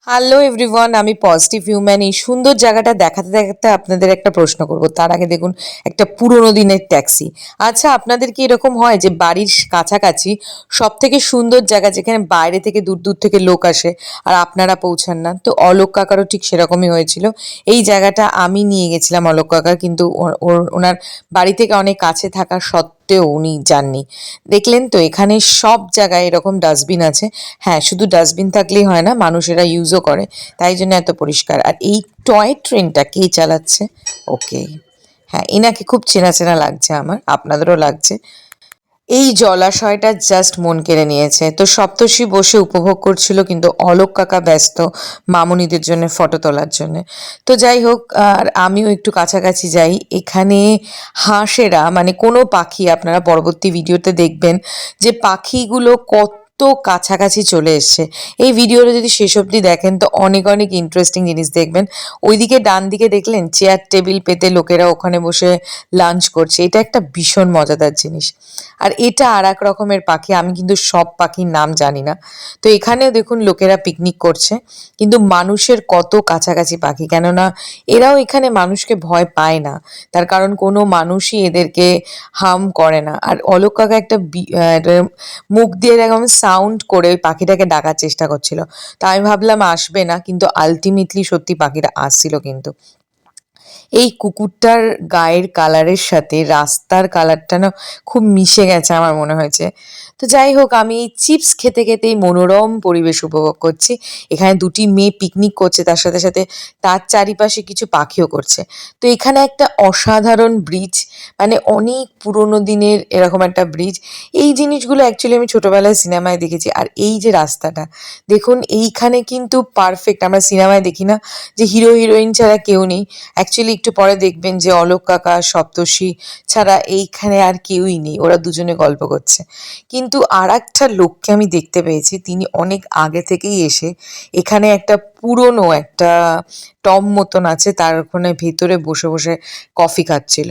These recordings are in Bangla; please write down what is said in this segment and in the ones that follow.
হ্যালো এভরিওয়ান, আমি পজিটিভ হিউম্যান। এই সুন্দর জায়গাটা দেখাতে দেখাতে আপনাদের একটা প্রশ্ন করব। তার আগে দেখুন, একটা পুরোনো দিনের ট্যাক্সি। আচ্ছা, আপনাদের কি এরকম হয় যে বাড়ির কাছাকাছি সব থেকে সুন্দর জায়গা যেখানে বাইরে থেকে দূর দূর থেকে লোক আসে আর আপনারা পৌঁছান না? তো অলোক কাকারও ঠিক সেরকমই হয়েছিল। এই জায়গাটা আমি নিয়ে গেছিলাম অলোক কাকার, কিন্তু ওনার বাড়ি থেকে অনেক কাছে থাকা সত্ত্বেও উনি যাননি। দেখলেন তো, এখানে সব জায়গায় এরকম ডাস্টবিন আছে। হ্যাঁ, শুধু ডাস্টবিন থাকলেই হয় না, মানুষেরা ইউজও করে, তাই জন্য এত পরিষ্কার। আর এই টয় ট্রেনটা কে চালাচ্ছে? ওকে, হ্যাঁ, এনাকে খুব চেনা চেনা লাগছে আমার, আপনাদেরও লাগছে। এই জলাশয়টা জাস্ট মন কেড়ে নিয়েছে। তো সপ্তর্ষি বসে উপভোগ করছিল, কিন্তু অলোক কাকা ব্যস্ত মামুনিদের জন্য ফটো তোলার জন্য। তো যাই হোক, আর আমিও একটু কাছাকাছি যাই। এখানে হাঁসেরা, মানে কোনো পাখি, আপনারা পরবর্তী ভিডিওতে দেখবেন যে পাখিগুলো কত কাছাকাছি চলে এসছে। এই ভিডিওটা যদি শেষ অবধি দেখেন তো অনেক অনেক ইন্টারেস্টিং জিনিস দেখবেন। ওইদিকে ডান দিকে দেখলেন চেয়ার টেবিল পেতে লোকেরা ওখানে বসে লাঞ্চ করছে, এটা একটা ভীষণ মজাদার জিনিস। আর এটা আর এক রকমের পাখি, আমি কিন্তু সব পাখির নাম জানি না। তো এখানেও দেখুন লোকেরা পিকনিক করছে, কিন্তু মানুষের কত কাছাকাছি পাখি, কেননা এরাও এখানে মানুষকে ভয় পায় না। তার কারণ কোনো মানুষই এদেরকে হার্ম করে না। আর অলোক কাকা একটা মুখ দিয়ে এরকম সাউন্ড করে ওই পাখিটাকে ডাকার চেষ্টা করছিল। তো আমি ভাবলাম আসবে না, কিন্তু আলটিমেটলি সত্যি পাখিটা আসছিল। কিন্তু এই কুকুরটার গায়ের কালারের সাথে রাস্তার কালারটা না খুব মিশে গেছে আমার মনে হয়েছে। তো যাই হোক, আমি এই চিপস খেতে খেতেই মনোরম পরিবেশ উপভোগ করছি। এখানে দুটি মেয়ে পিকনিক করছে, তার সাথে সাথে তার চারিপাশে কিছু পাখিও করছে। তো এখানে একটা অসাধারণ ব্রিজ, মানে অনেক পুরোনো দিনের এরকম একটা ব্রিজ। এই জিনিসগুলো অ্যাকচুয়ালি আমি ছোটবেলায় সিনেমায় দেখেছি। আর এই যে রাস্তাটা দেখুন, এইখানে কিন্তু পারফেক্ট। আমরা সিনেমায় দেখি না যে হিরো হিরোইন ছাড়া কেউ নেই? অ্যাকচুয়ালি একটু পরে দেখবেন যে অলোক কাকা, সপ্তর্ষি ছাড়া এইখানে আর কেউই নেই, ওরা দুজনে গল্প করছে। কিন্তু আর একটা লোককে আমি দেখতে পেয়েছি, তিনি অনেক আগে থেকেই এসে এখানে একটা পুরনো একটা টব মতন আছে, তার ওখানে ভেতরে বসে বসে কফি খাচ্ছিল।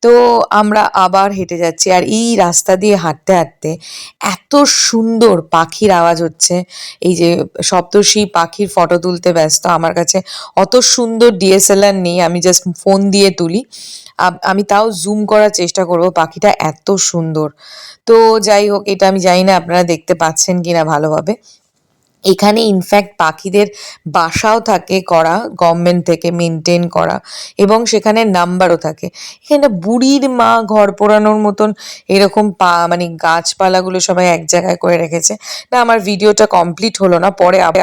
তো আমরা আবার হেঁটে যাচ্ছি, আর এই রাস্তা দিয়ে হাঁটতে হাঁটতে এত সুন্দর পাখির আওয়াজ হচ্ছে। এই যে সপ্তর্ষি পাখির ফটো তুলতে ব্যস্ত, আমার কাছে অত সুন্দর ডিএসএলআর নেই, আমি জাস্ট ফোন দিয়ে তুলি। আমি তাও জুম করার চেষ্টা করব, পাখিটা এত সুন্দর। তো যাই হোক, এটা আমি জানি না আপনারা দেখতে পাচ্ছেন কিনা ভালোভাবে। এখানে ইনফ্যাক্ট পাখিদের বাসাও থাকে করা, গভর্নমেন্ট থেকে মেনটেন করা, এবং সেখানে নাম্বারও থাকে। এখানে বুড়ির মা ঘর পোড়ানোর মতন এরকম মানে গাছপালাগুলো সবাই এক জায়গায় করে রেখেছে। না, আমার ভিডিওটা কমপ্লিট হলো না, পরে আবার